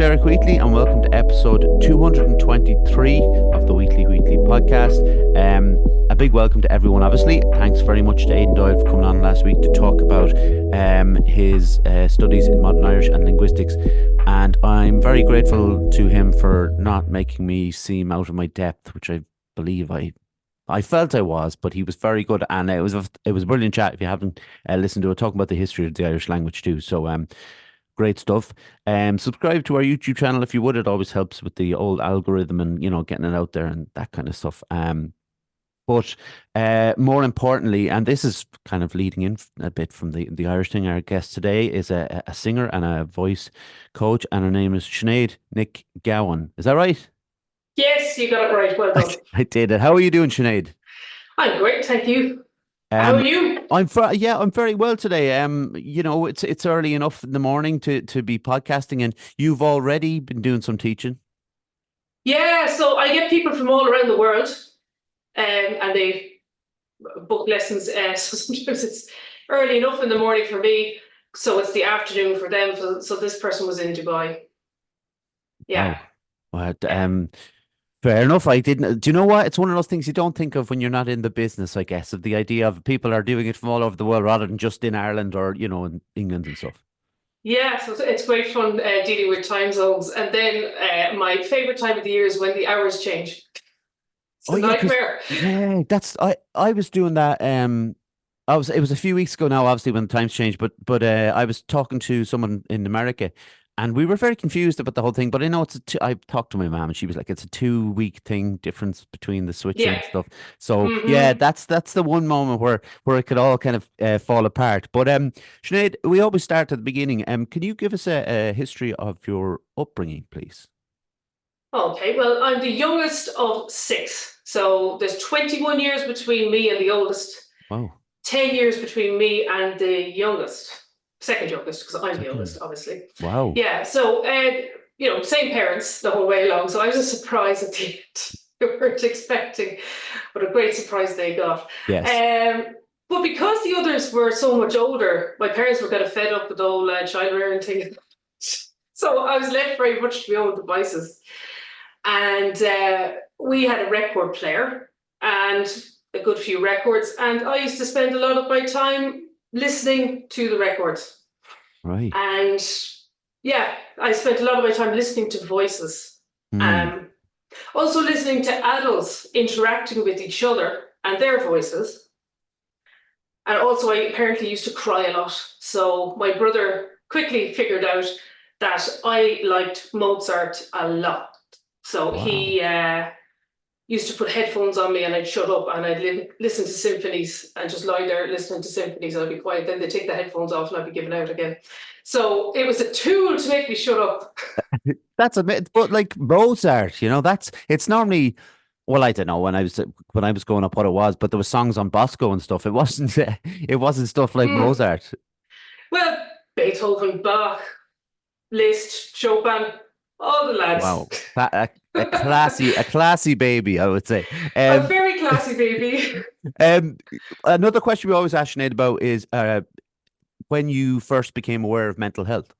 Derek Wheatley, and welcome to episode 223 of the Wheatley podcast. A big welcome to everyone, obviously. Thanks very much to Aidan Doyle for coming on last week to talk about his studies in modern Irish and linguistics. And I'm very grateful to him for not making me seem out of my depth, which I believe I felt I was, but he was very good, and it was a brilliant chat. If you haven't listened to it, talking about the history of the Irish language too. So great stuff. Subscribe to our YouTube channel if you would. It always helps with the old algorithm and getting it out there and that kind of stuff. But more importantly, and this is kind of leading in a bit from the Irish thing, our guest today is a singer and a voice coach, and her name is Sinead Nicgabhann. Is that right? Yes, you got it right. Well done. I did it. How are you doing, Sinead? I'm great, thank you. How are you? I'm very well today. It's early enough in the morning to be podcasting, and you've already been doing some teaching. Yeah, so I get people from all around the world, and they book lessons. So sometimes it's early enough in the morning for me, so it's the afternoon for them. So this person was in Dubai. Yeah. Wow. Yeah. Fair enough. I didn't. Do you know what? It's one of those things you don't think of when you're not in the business, I guess, of the idea of people are doing it from all over the world rather than just in Ireland or, in England and stuff. Yeah, so it's great fun dealing with time zones. And then my favorite time of the year is when the hours change. It's Oh a yeah, nightmare. I was doing that. It was a few weeks ago now, obviously when the times changed, but I was talking to someone in America, and we were very confused about the whole thing. But I know I talked to my mom, and she was like, "It's a 2 week thing difference between the switching Yeah. and stuff." So yeah, Hmm. that's the one moment where it could all kind of fall apart. But Sinead, we always start at the beginning. Can you give us a history of your upbringing, please? Okay, well, I'm the youngest of six. So there's 21 years between me and the oldest, Wow, 10 years between me and the youngest, second youngest, because I'm the oldest, second. obviously. Wow. Yeah, so, same parents the whole way along. So I was a surprise at the end. They weren't expecting, but a great surprise they got. Yes. Um, but because the others were so much older, my parents were kind of fed up with the whole child rearing thing. So I was left very much to my own devices. And we had a record player and a good few records. And I used to spend a lot of my time listening to the records. Right. And yeah, I spent a lot of my time listening to voices. Hmm. Um, Also listening to adults interacting with each other and their voices. And also, I apparently used to cry a lot. So my brother quickly figured out that I liked Mozart a lot. So Wow. he used to put headphones on me and I'd shut up and I'd listen to symphonies and just lie there listening to symphonies and I'd be quiet. Then they'd take the headphones off and I'd be giving out again. So it was a tool to make me shut up. That's a bit, but like Mozart, it's normally, well, I don't know when I was growing up what it was, but there was songs on Bosco and stuff. It wasn't, it wasn't stuff like Mm. Mozart. Well, Beethoven, Bach, Liszt, Chopin, all the lads. Wow, a classy baby, I would say. A Um, very classy baby. um, Another question we always ask Sinead about is when you first became aware of mental health.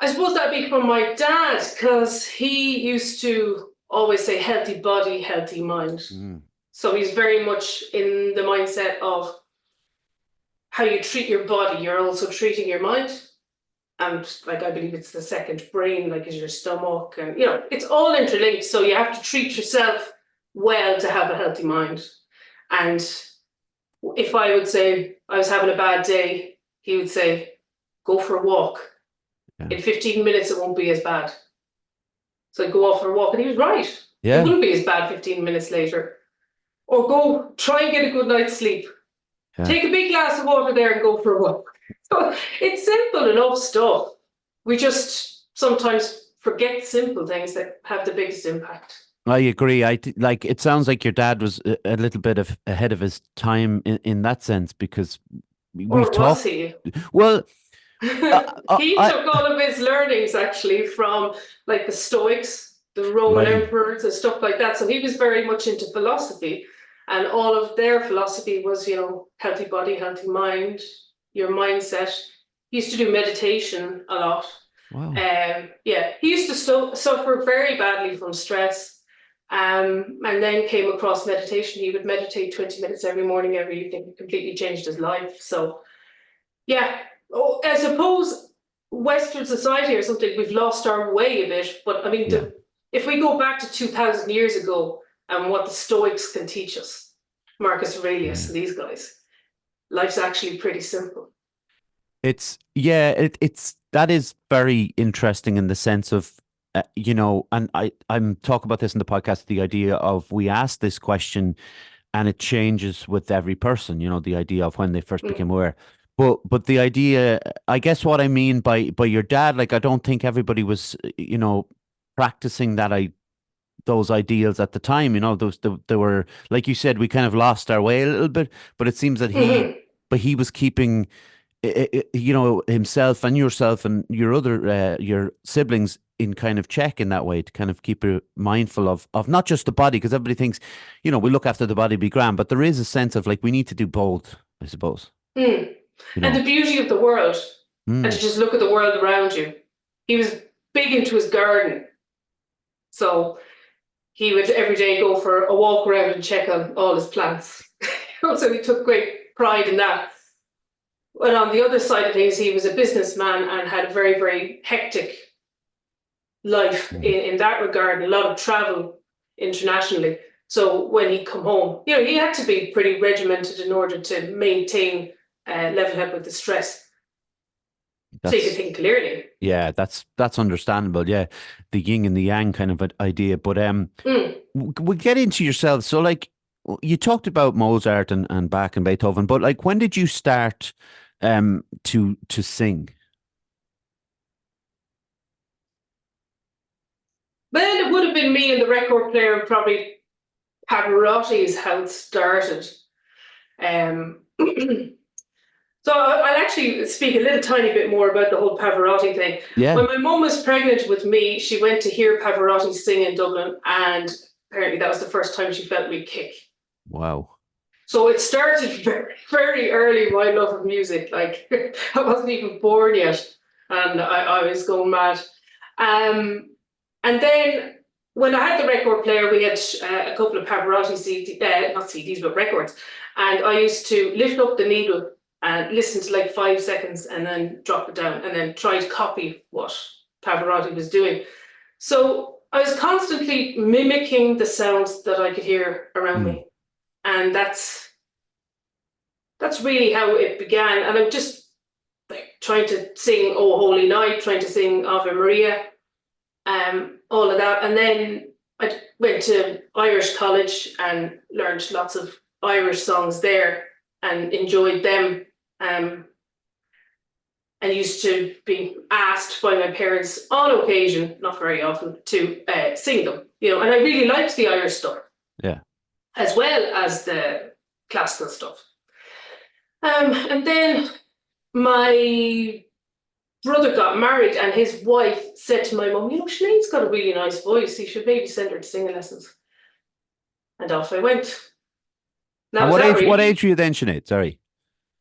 I suppose that'd be from my dad, because he used to always say healthy body, healthy mind. Mm, So he's very much in the mindset of how you treat your body, you're also treating your mind. And like I believe it's the second brain, like is your stomach, and it's all interlinked. So you have to treat yourself well to have a healthy mind. And if I would say I was having a bad day, he would say, go for a walk. yeah, In 15 minutes, it won't be as bad. So I'd go off for a walk, and he was right. It yeah, wouldn't be as bad 15 minutes later. Or go try and get a good night's sleep. yeah. Take a big glass of water there and go for a walk. So it's simple enough stuff. We just sometimes forget simple things that have the biggest impact. I agree. Like it sounds like your dad was a little bit of ahead of his time in that sense because we've Or was talked. he? Well, uh, He I took all of his learnings actually from like the Stoics, the Roman right. emperors, and stuff like that. So he was very much into philosophy, and all of their philosophy was, healthy body, healthy mind, your mindset. He used to do meditation a lot. Wow. Yeah, he used to suffer very badly from stress, and then came across meditation. He would meditate 20 minutes every morning, every evening. It completely changed his life. So, yeah, oh, I suppose Western society or something, we've lost our way a bit. But I mean, Yeah. if we go back to 2000 years ago and what the Stoics can teach us, Marcus Aurelius Yeah. and these guys, life's actually pretty simple. It's yeah, it's that is very interesting in the sense of and I'm talking about this in the podcast, the idea of we ask this question and it changes with every person, the idea of when they first Mm. became aware. But the idea, I guess what I mean by your dad, like I don't think everybody was, practicing those ideals at the time, those they were, like you said, we kind of lost our way a little bit, but it seems that Hmm. he was keeping himself and yourself and your other your siblings in kind of check in that way to kind of keep you mindful of not just the body, because everybody thinks, we look after the body, be grand, but there is a sense of like we need to do both, I suppose. Mm. You And know. the beauty of the world, and to Mm, just look at the world around you. He was big into his garden. So he would every day go for a walk around and check on all his plants. So he took great pride in that. But on the other side of things, he was a businessman and had a very, very hectic life mm. in that regard, a lot of travel internationally. So when he'd come home, he had to be pretty regimented in order to maintain level head with the stress. So you can That's think clearly. yeah, that's understandable. Yeah, the yin and the yang kind of idea. But Mm. we get into yourself. So like you talked about Mozart and Bach and Beethoven, but like when did you start to sing? Well, it would have been me and the record player, probably Pavarotti is how it started. Um, so I'll actually speak a little tiny bit more about the whole Pavarotti thing. Yeah. When my mum was pregnant with me, she went to hear Pavarotti sing in Dublin, and apparently that was the first time she felt me kick. Wow. So it started very, very early, my love of music. Like I wasn't even born yet, and I was going mad. Um, and then when I had the record player, we had a couple of Pavarotti not CDs, but records. And I used to lift up the needle and listen to like 5 seconds and then drop it down and then try to copy what Pavarotti was doing. So I was constantly mimicking the sounds that I could hear around Mm. me. And that's really how it began. And I'm just like trying to sing "Oh Holy Night," trying to sing "Ave Maria," all of that. And then I went to Irish college and learned lots of Irish songs there and enjoyed them. And used to be asked by my parents on occasion, not very often, to sing them. And I really liked the Irish stuff Yeah. as well as the classical stuff. And then my brother got married, and his wife said to my mum, Sinead's got a really nice voice. You should maybe send her to singing lessons. And off I went. That And was what that, age what really. age were you then, Sinead? Sorry.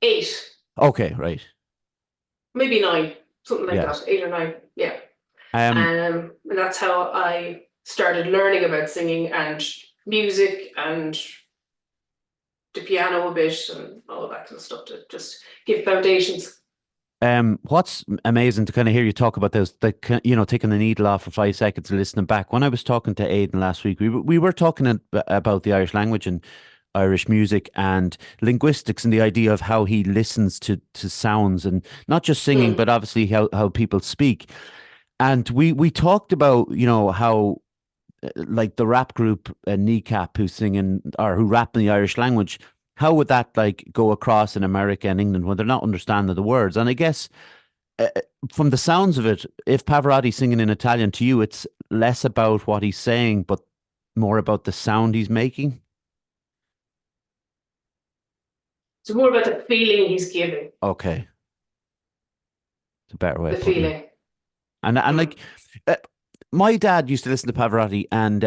8, Okay, right. maybe 9, something like Yeah. that. 8 or 9, yeah. Um And that's how I started learning about singing and music and the piano a bit and all that kind of stuff to just give foundations. what's amazing to kind of hear you talk about this, taking the needle off for 5 seconds and listening back. When I was talking to Aidan last week, we were talking about the Irish language and Irish music and linguistics and the idea of how he listens to sounds and not just singing, Mm. but obviously how people speak. And we talked about, how like the rap group Kneecap who sing in or who rap in the Irish language, how would that like go across in America and England when they're not understanding the words? And I guess uh, from the sounds of it, if Pavarotti's singing in Italian to you, it's less about what he's saying, but more about the sound he's making. It's more about the feeling he's giving, Okay, it's a better way the of putting it. feeling. And Mm. like, uh, my dad used to listen to Pavarotti, and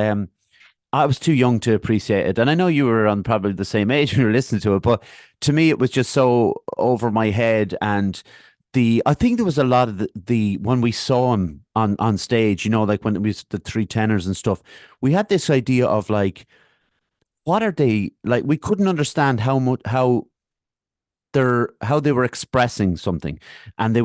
I was too young to appreciate it. And I know you were on probably the same age when you were listening to it, but to me, it was just so over my head. And I think there was a lot of the when we saw him on stage, like when it was the three tenors and stuff, we had this idea of like, what are they like? We couldn't understand how they were expressing something, and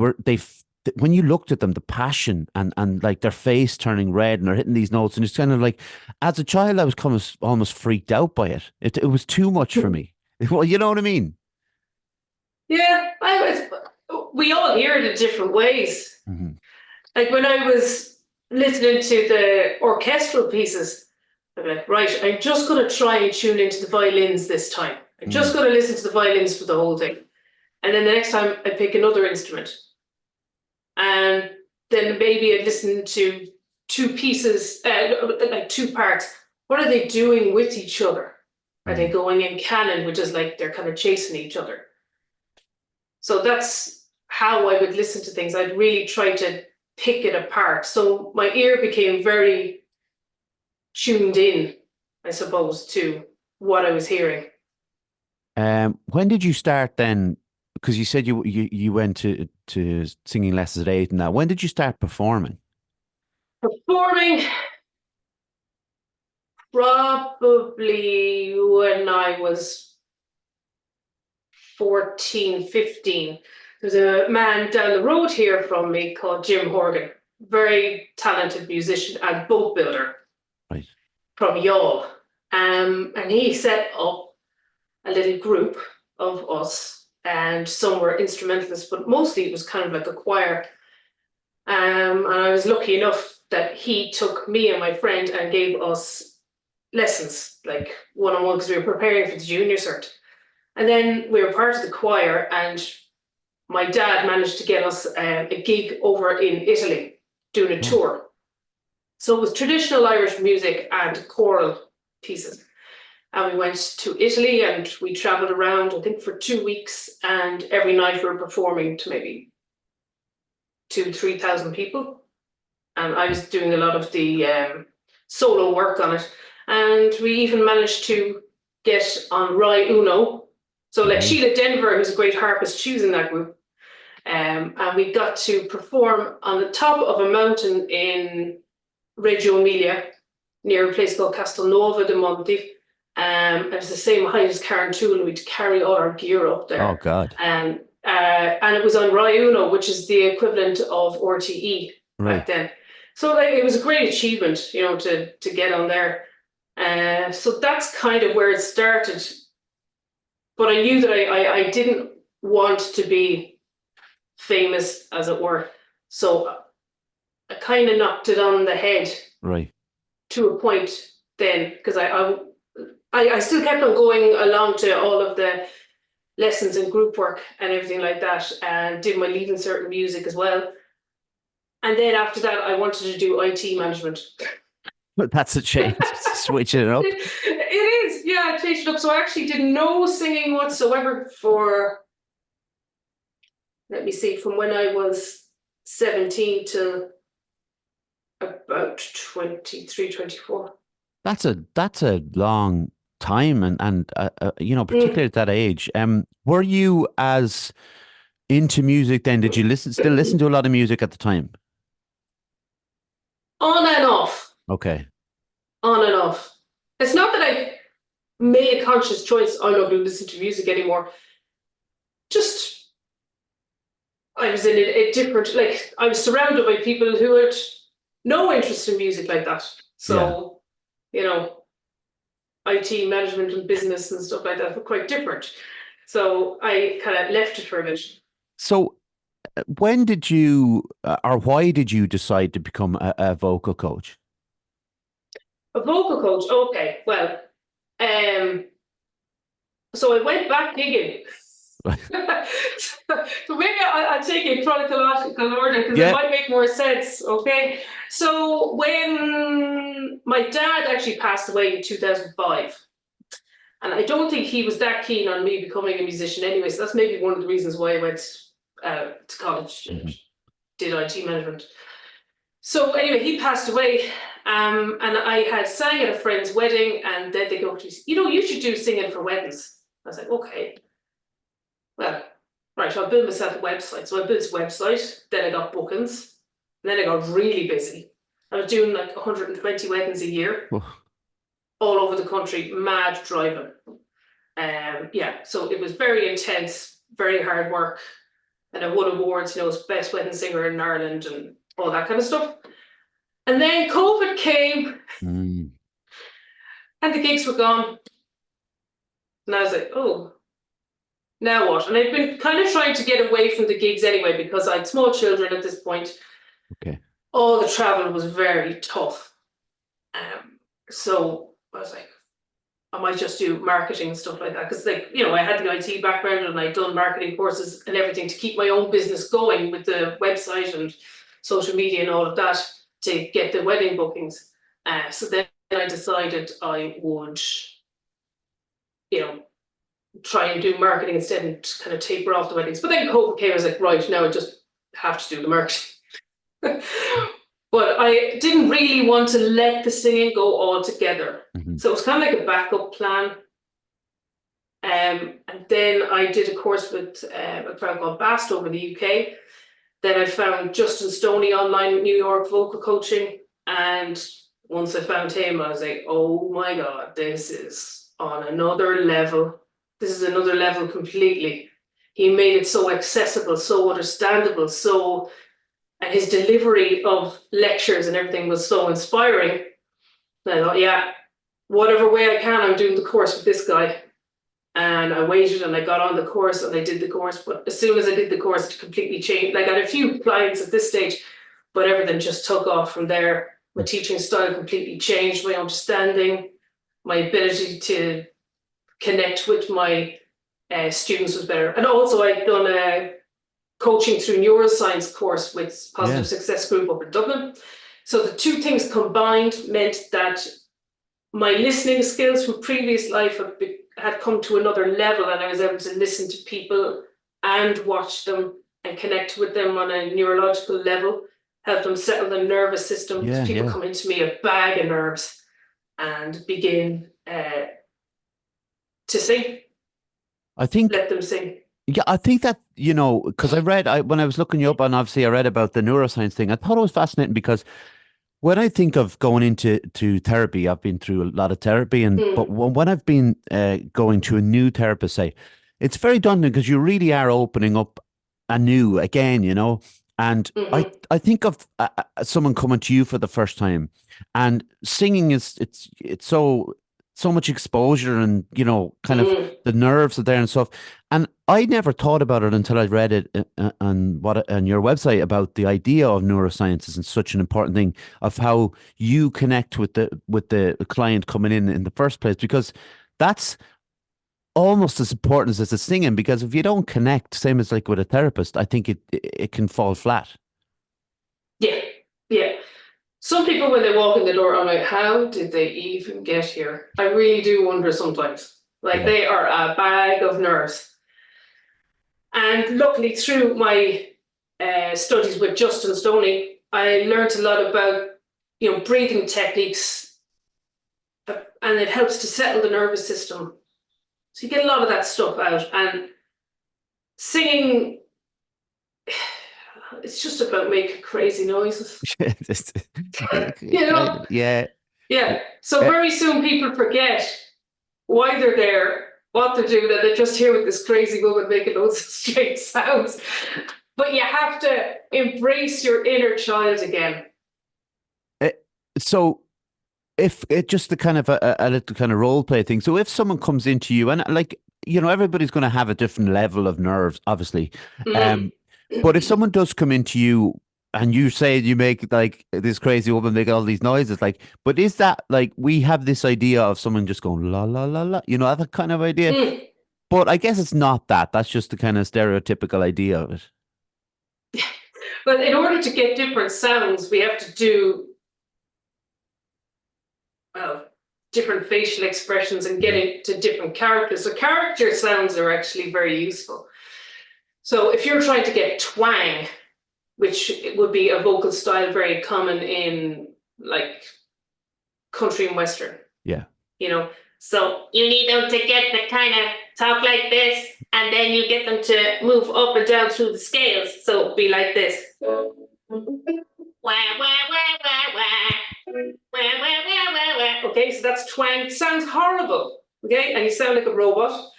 when you looked at them, the passion and like their face turning red and they're hitting these notes, and it's kind of like, as a child, I was kind of almost freaked out by it. It was too much for me. Well, you know what I mean? Yeah, we all hear it in different ways. Mm-hmm. Like when I was listening to the orchestral pieces, I'm like, right, I'm just going to try and tune into the violins this time. I'm just going to listen to the violins for the whole thing. And then the next time I pick another instrument. And then maybe I listen to two pieces, like two parts. What are they doing with each other? Are they going in canon, which is like they're kind of chasing each other? So that's how I would listen to things. I'd really try to pick it apart. So my ear became very tuned in, I suppose, to what I was hearing. When did you start then? Because you said you went to singing lessons at 8 and that. When did you start performing? Performing, probably when I was 14, 15. There's a man down the road here from me called Jim Horgan, very talented musician and boat builder. Right. From Youghal. And he set up a little group of us, and some were instrumentalists, but mostly it was kind of like a choir. And I was lucky enough that he took me and my friend and gave us lessons, like one-on-one, because we were preparing for the junior cert. And then we were part of the choir, and my dad managed to get us a gig over in Italy doing a tour. So it was traditional Irish music and choral pieces. And we went to Italy and we traveled around, I think, for 2 weeks. And every night we were performing to maybe 3,000 people. And I was doing a lot of the solo work on it. And we even managed to get on Rai Uno. So like Sheila Denver, who's a great harpist, she was in that group. And we got to perform on the top of a mountain in Reggio Emilia, near a place called Castelnuovo de Monte. It was the same height as Carrauntoohil, and we'd carry all our gear up there. Oh, God. And it was on Rai Uno, which is the equivalent of RTE back then. So like, it was a great achievement, to get on there. So that's kind of where it started. But I knew that I didn't want to be famous, as it were. So I kind of knocked it on the head. Right. To a point then, because I still kept on going along to all of the lessons and group work and everything like that, and did my Leaving Cert in music as well. And then after that, I wanted to do IT management. But that's a change. Switching it up. It is, yeah, I changed it up. So I actually did no singing whatsoever for, let me see, from when I was 17 to about 23, 24. That's a long time, and particularly at that age. Were you as into music then? Did you still listen to a lot of music at the time? On and off. Okay. On and off. It's not that I made a conscious choice, I'm not going to listen to music anymore. Just, I was in a different, like, I was surrounded by people who had no interest in music like that. So, IT management and business and stuff like that were quite different. So I kind of left it for a bit. So when did you, or why did you decide to become a vocal coach? A vocal coach, okay, well, so I went back gigging. So maybe I'll take it in chronological order, because it might make more sense, okay? So when my dad actually passed away in 2005, and I don't think he was that keen on me becoming a musician anyway, so that's maybe one of the reasons why I went to college and did IT management. So anyway, he passed away, and I had sang at a friend's wedding, and then they go to me, you should do singing for weddings. I was like, okay. Well, right, I'll build myself a website. So I built a website, then I got bookings, and then I got really busy. I was doing like 120 weddings a year, all over the country, mad driving. Yeah, so it was very intense, very hard work. And I won awards, as best wedding singer in Ireland and all that kind of stuff. And then COVID came Mm. and the gigs were gone. And I was like, oh, now what? And I've been kind of trying to get away from the gigs anyway, because I had small children at this point. Okay. All the travel was very tough. So I was like, I might just do marketing and stuff like that. Because I had the IT background and I'd done marketing courses and everything to keep my own business going with the website and social media and all of that to get the wedding bookings. So then I decided I would, try and do marketing instead and kind of taper off the weddings. But then COVID came, I was like, right, now I just have to do the marketing. But I didn't really want to let the singing go all together. Mm-hmm. So it was kind of like a backup plan. And then I did a course with a crowd called Bast over in the UK. Then I found Justin Stoney online in New York, vocal coaching. And once I found him, I was like, oh my God, this is on another level. This is another level completely. He made it so accessible, so understandable, and his delivery of lectures and everything was so inspiring. And I thought, yeah, whatever way I can, I'm doing the course with this guy. And I waited and I got on the course and I did the course. But as soon as I did the course, it completely changed. Like I had a few clients at this stage, but everything just took off from there. My teaching style completely changed, my understanding, my ability to connect with my students was better. And also I'd done a coaching through neuroscience course with Positive Success Group up in Dublin. So the two things combined meant that my listening skills from previous life had come to another level, and I was able to listen to people and watch them and connect with them on a neurological level, help them settle the nervous system. People come into me a bag of nerves and begin to sing. I think let them sing. Yeah, I think that, because when I was looking you up, and obviously I read about the neuroscience thing, I thought it was fascinating because when I think of going into therapy, I've been through a lot of therapy, but when I've been going to a new therapist, say, it's very daunting because you really are opening up anew again, and I think of someone coming to you for the first time, and singing it's so much exposure, and kind of the nerves are there and stuff. And I never thought about it until I read it on your website about the idea of neuroscience and such an important thing of how you connect with the client coming in the first place, because that's almost as important as the singing. Because if you don't connect, same as like with a therapist, I think it can fall flat. Yeah. Some people, when they walk in the door, I'm like, how did they even get here? I really do wonder sometimes. They are a bag of nerves. And luckily, through my studies with Justin Stoney, I learned a lot about, breathing techniques, and it helps to settle the nervous system. So you get a lot of that stuff out. And singing, it's just about making crazy noises. Yeah. So very soon people forget why they're there, what they're doing, and they're just here with this crazy woman making loads of strange sounds. But you have to embrace your inner child again. So if it just the kind of a little kind of role play thing. So if someone comes into you, and everybody's going to have a different level of nerves, obviously. But if someone does come into you and you say you make like this crazy woman make all these noises, but is that like we have this idea of someone just going la la la la, that kind of idea? But I guess it's not that. That's just the kind of stereotypical idea of it. But in order to get different sounds, we have to do different facial expressions and get into different characters. So character sounds are actually very useful. So if you're trying to get twang, which would be a vocal style very common in like country and western. Yeah. So you need them to get the kind of talk like this. And then you get them to move up and down through the scales. So it'll be like this. Wah, wah, wah, wah, wah. Wah, wah, wah, wah, wah. Okay, so that's twang. Sounds horrible. Okay, and you sound like a robot.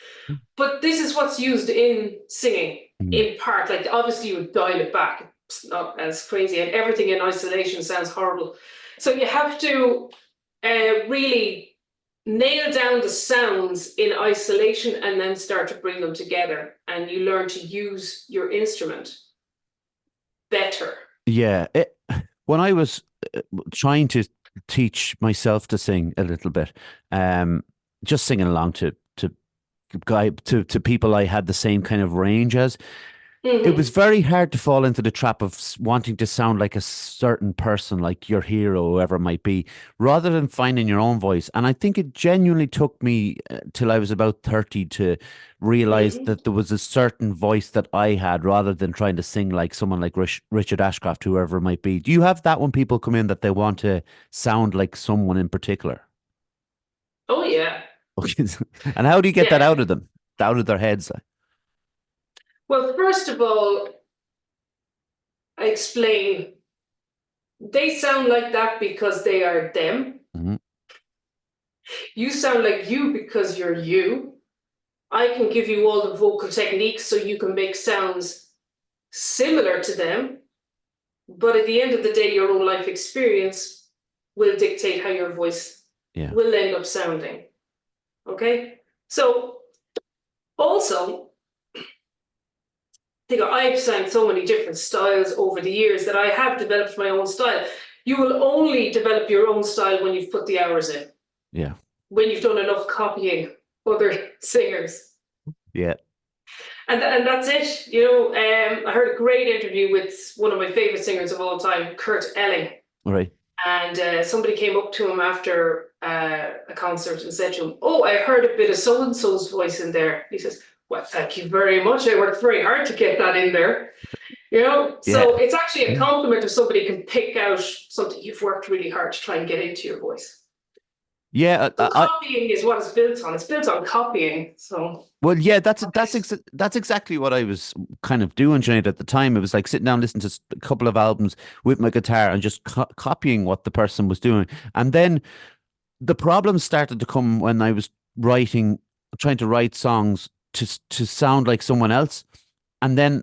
But this is what's used in singing, in part. Like, obviously, you would dial it back. It's not as crazy, and everything in isolation sounds horrible. So you have to really nail down the sounds in isolation and then start to bring them together. And you learn to use your instrument better. Yeah. When I was trying to teach myself to sing a little bit, just singing along to people I had the same kind of range as, it was very hard to fall into the trap of wanting to sound like a certain person, like your hero, whoever it might be, rather than finding your own voice. And I think it genuinely took me till I was about 30 to realize that there was a certain voice that I had, rather than trying to sing like someone like Richard Ashcroft, whoever it might be. Do you have that when people come in, that they want to sound like someone in particular? Oh, yeah. Okay. And how do you get that Yeah. out of them, out of their heads? Well, first of all, I explain they sound like that because they are them. You sound like you because you're you. I can give you all the vocal techniques so you can make sounds similar to them. But at the end of the day, your own life experience will dictate how your voice will end up sounding. Okay? So, also, I've sang so many different styles over the years that I have developed my own style. You will only develop your own style when you've put the hours in. Yeah. When you've done enough copying other singers. Yeah. And that's it. I heard a great interview with one of my favorite singers of all time, Kurt Elling. Right. And somebody came up to him after a concert and said to him, "Oh, I heard a bit of so-and-so's voice in there." He says, "Well, thank you very much. I worked very hard to get that in there." So it's actually a compliment if somebody can pick out something you've worked really hard to try and get into your voice. Yeah, copying is what it's built on. It's built on copying. So well, yeah, that's exactly what I was kind of doing, Sinead, at the time. It was like sitting down, listening to a couple of albums with my guitar and just copying what the person was doing. And then the problems started to come when I was trying to write songs to sound like someone else. And then,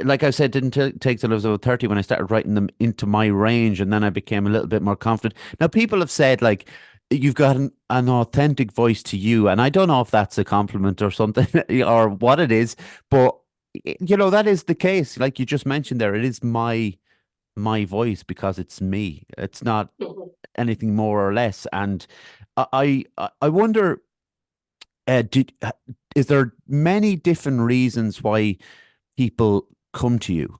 like I said, didn't take till I was about 30 when I started writing them into my range, and then I became a little bit more confident. Now, people have said, like, you've got an authentic voice to you, and I don't know if that's a compliment or something or what it is, but that is the case. Like you just mentioned there, it is my voice because it's me. It's not anything more or less. And I wonder, is there many different reasons why people come to you?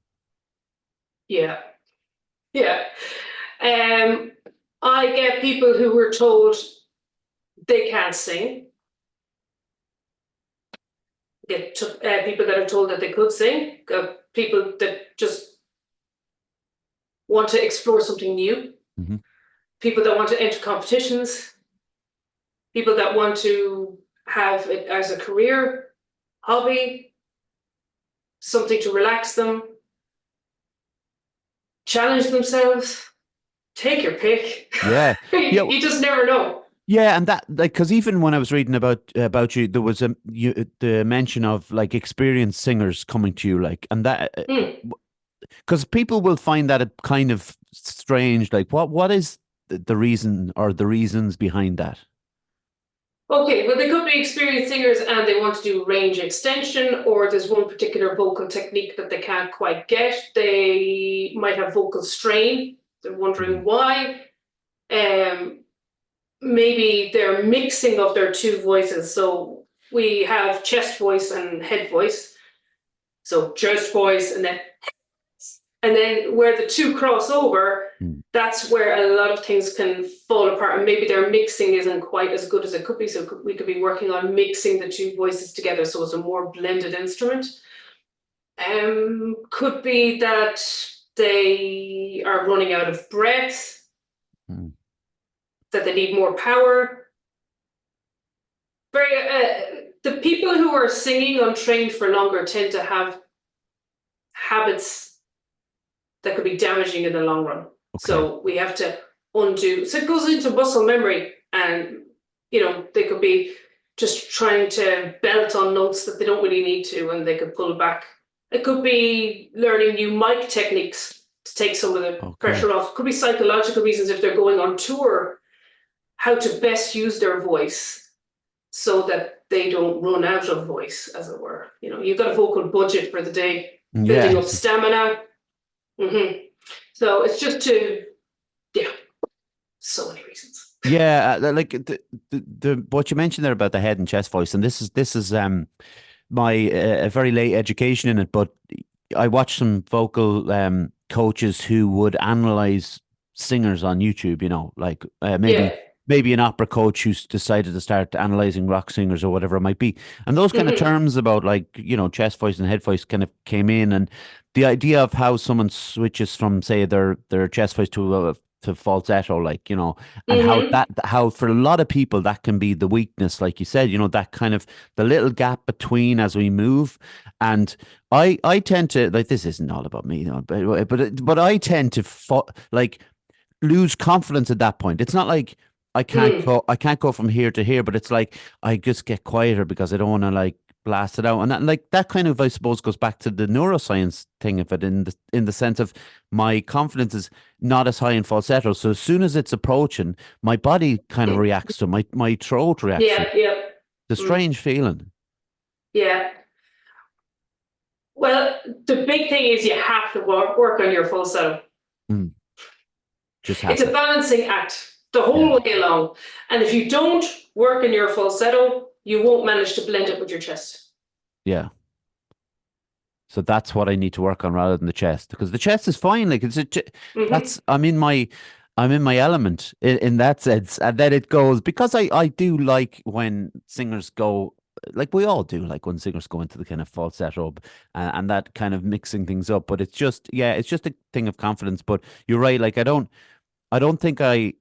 Yeah. I get people who were told they can't sing. Get people that are told that they could sing. People that just want to explore something new. People that want to enter competitions. People that want to have it as a career, hobby, something to relax them, challenge themselves. Take your pick. Yeah. You just never know. Yeah, and that, like, because even when I was reading about you, there was the mention of like experienced singers coming to you, like, and that because people will find that a kind of strange. Like, what is the reason or the reasons behind that? Okay, well, they could be experienced singers and they want to do range extension, or there's one particular vocal technique that they can't quite get. They might have vocal strain. They're wondering why. Maybe they're mixing of their two voices. So we have chest voice and head voice. So chest voice and then where the two cross over, that's where a lot of things can fall apart. And maybe their mixing isn't quite as good as it could be. So we could be working on mixing the two voices together so it's a more blended instrument. Could be that they are running out of breath, that they need more power. The people who who are singing untrained for longer tend to have habits that could be damaging in the long run. So we have to undo. So it goes into muscle memory, and they could be just trying to belt on notes that they don't really need to, and they could pull back. It could be learning new mic techniques to take some of the pressure off. It could be psychological reasons if they're going on tour, how to best use their voice so that they don't run out of voice, as it were. You've got a vocal budget for the day, building up stamina. So it's just so many reasons. Yeah, like the what you mentioned there about the head and chest voice, and this is my a very late education in it, but I watched some vocal coaches who would analyze singers on YouTube. Like maybe an opera coach who's decided to start analyzing rock singers or whatever it might be, and those kind of terms about like chest voice and head voice kind of came in, and the idea of how someone switches from say their chest voice to falsetto, like and how for a lot of people that can be the weakness, like you said, that kind of the little gap between as we move. And I tend to, like, this isn't all about me, but I tend to like lose confidence at that point. It's not like I can't go from here to here, but it's like I just get quieter because I don't want to like blast it out. And that kind of, I suppose, goes back to the neuroscience thing of it, in the sense of my confidence is not as high in falsetto. So as soon as it's approaching, my body kind of reacts to my throat reacts to it. Yeah. The strange feeling. Yeah. Well, the big thing is you have to work on your falsetto. Just it's a balancing act the whole way along. And if you don't work in your falsetto, you won't manage to blend it with your chest. Yeah. So that's what I need to work on rather than the chest, because the chest is fine. Like that's I'm in my element in that sense, and then it goes, because I do like when singers go, like we all do, like when singers go into the kind of falsetto and that kind of mixing things up. But it's just a thing of confidence. But you're right. Like I don't think I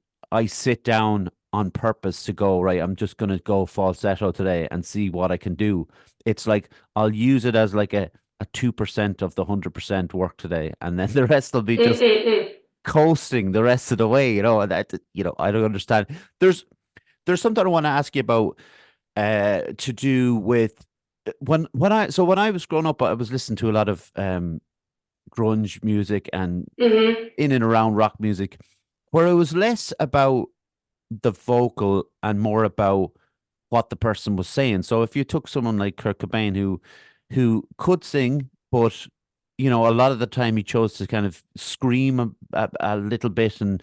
sit down on purpose to go, right, I'm just going to go falsetto today and see what I can do. It's like I'll use it as like a 2% of the 100% work today, and then the rest will be just coasting the rest of the way. And that I don't understand. There's something I want to ask you about to do with when I was growing up, I was listening to a lot of grunge music and in and around rock music, where it was less about the vocal and more about what the person was saying. So if you took someone like Kurt Cobain, who could sing, but a lot of the time he chose to kind of scream a little bit, and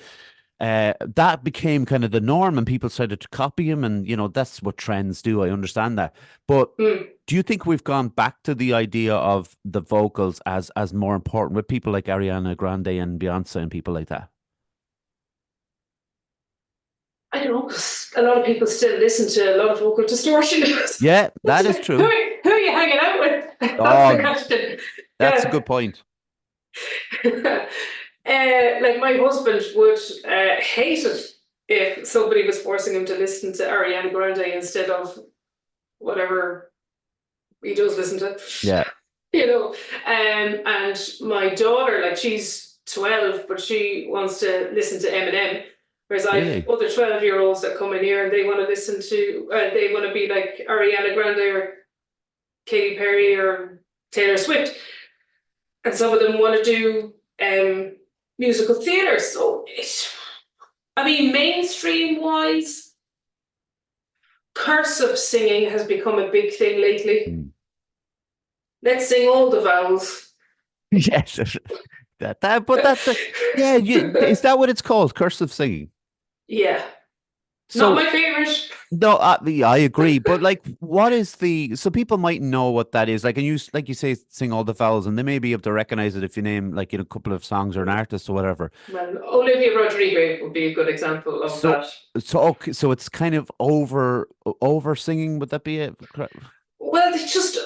that became kind of the norm, and people started to copy him, and that's what trends do. I understand that, but do you think we've gone back to the idea of the vocals as more important with people like Ariana Grande and Beyonce and people like that? I don't know. A lot of people still listen to a lot of vocal distortion. Yeah, that is true. Who are you hanging out with? That's the question. That's a good point. Like my husband would hate it if somebody was forcing him to listen to Ariana Grande instead of whatever he does listen to. Yeah. And my daughter, like, she's 12, but she wants to listen to Eminem. Whereas I have other 12-year-olds that come in here and they want to listen to, they want to be like Ariana Grande or Katy Perry or Taylor Swift. And some of them want to do musical theatre. So, mainstream-wise, cursive singing has become a big thing lately. Let's sing all the vowels. Yes. Is that what it's called? Cursive singing? Yeah. So, not my favorite. No, I agree. But like, what is so people might know what that is. Like, and you, like you say, sing all the vowels, and they may be able to recognize it if you name like a couple of songs or an artist or whatever. Well, Olivia Rodrigo would be a good example of that. So it's kind of over singing. Would that be it? Well, they just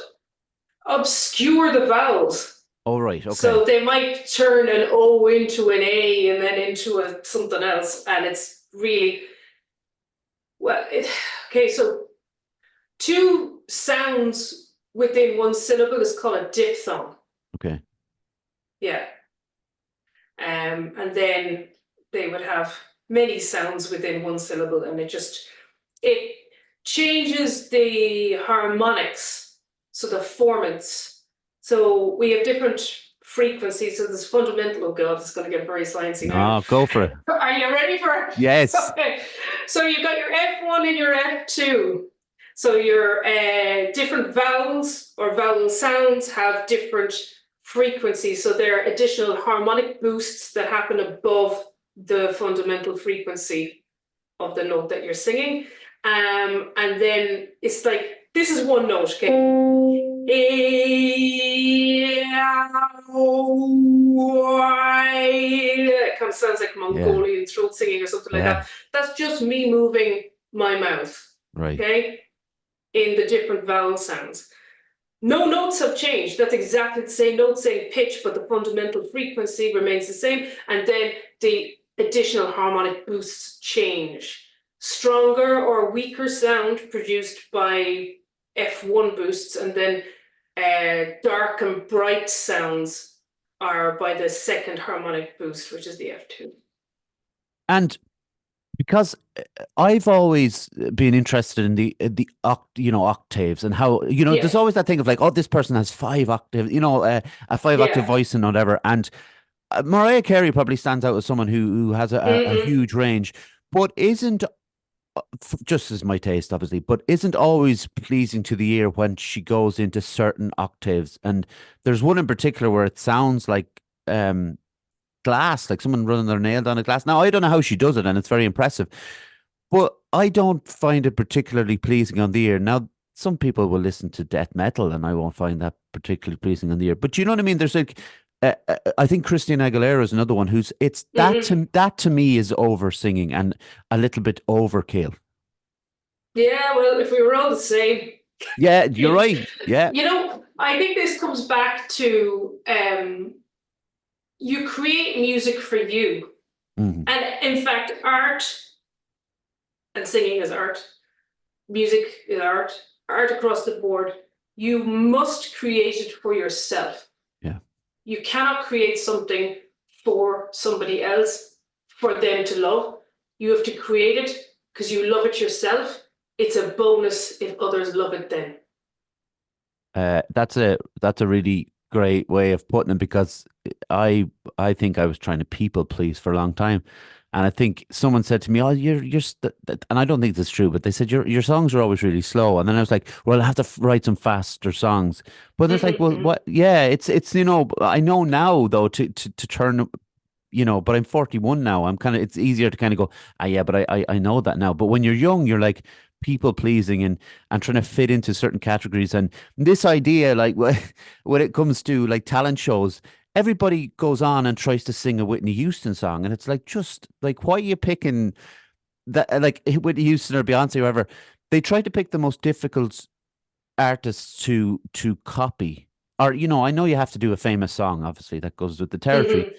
obscure the vowels. Oh, right. Okay. So they might turn an O into an A and then into something else, and it's really so to sounds within one syllable is called a diphthong. Okay. Yeah. And then they would have many sounds within one syllable, and it changes the harmonics, so the formants. So we have different frequencies. So this fundamental, oh God, it's going to get very sciencey now. Oh, go for it. Are you ready for it? Yes. Okay. So you've got your F1 and your F2. So your different vowels or vowel sounds have different frequencies. So there are additional harmonic boosts that happen above the fundamental frequency of the note that you're singing. And then it's like, this is one note, okay? It kind of sounds like Mongolian throat singing or something like that. That's just me moving my mouth, right? Okay, in the different vowel sounds. No notes have changed. That's exactly the same note, same pitch, but the fundamental frequency remains the same. And then the additional harmonic boosts change. Stronger or weaker sound produced by F1 boosts, and then dark and bright sounds are by the second harmonic boost, which is the F2. And because I've always been interested in the octaves and how there's always that thing of like, oh, this person has 5 octaves, a 5 octave voice and whatever. And Mariah Carey probably stands out as someone who has a huge range, but isn't, just as my taste, obviously, but isn't always pleasing to the ear when she goes into certain octaves. And there's one in particular where it sounds like glass, like someone running their nail down a glass. Now, I don't know how she does it, and it's very impressive, but I don't find it particularly pleasing on the ear. Now, some people will listen to death metal, and I won't find that particularly pleasing on the ear. But you know what I mean? There's like, I think Christina Aguilera is another one who's that to me is over singing and a little bit overkill. Yeah, well, if we were all the same. Yeah, you're right. Yeah. I think this comes back to you create music for you. Mm-hmm. And in fact, art and singing is art, music is art across the board. You must create it for yourself. Yeah. You cannot create something for somebody else, for them to love. You have to create it because you love it yourself. It's a bonus if others love it then. That's a really great way of putting it, because I think I was trying to people please for a long time, and I think someone said to me, "Oh, and I don't think that's true, but they said your songs are always really slow." And then I was like, "Well, I have to write some faster songs." But it's like, well, what? Yeah, it's I know now though to turn. But I'm 41 now. It's easier to kind of go, yeah, but I know that now. But when you're young, you're like people pleasing and trying to fit into certain categories. And this idea, like when it comes to like talent shows, everybody goes on and tries to sing a Whitney Houston song. And it's like, just like, why are you picking that, like Whitney Houston or Beyonce or whoever? They try to pick the most difficult artists to copy. Or, I know you have to do a famous song, obviously, that goes with the territory.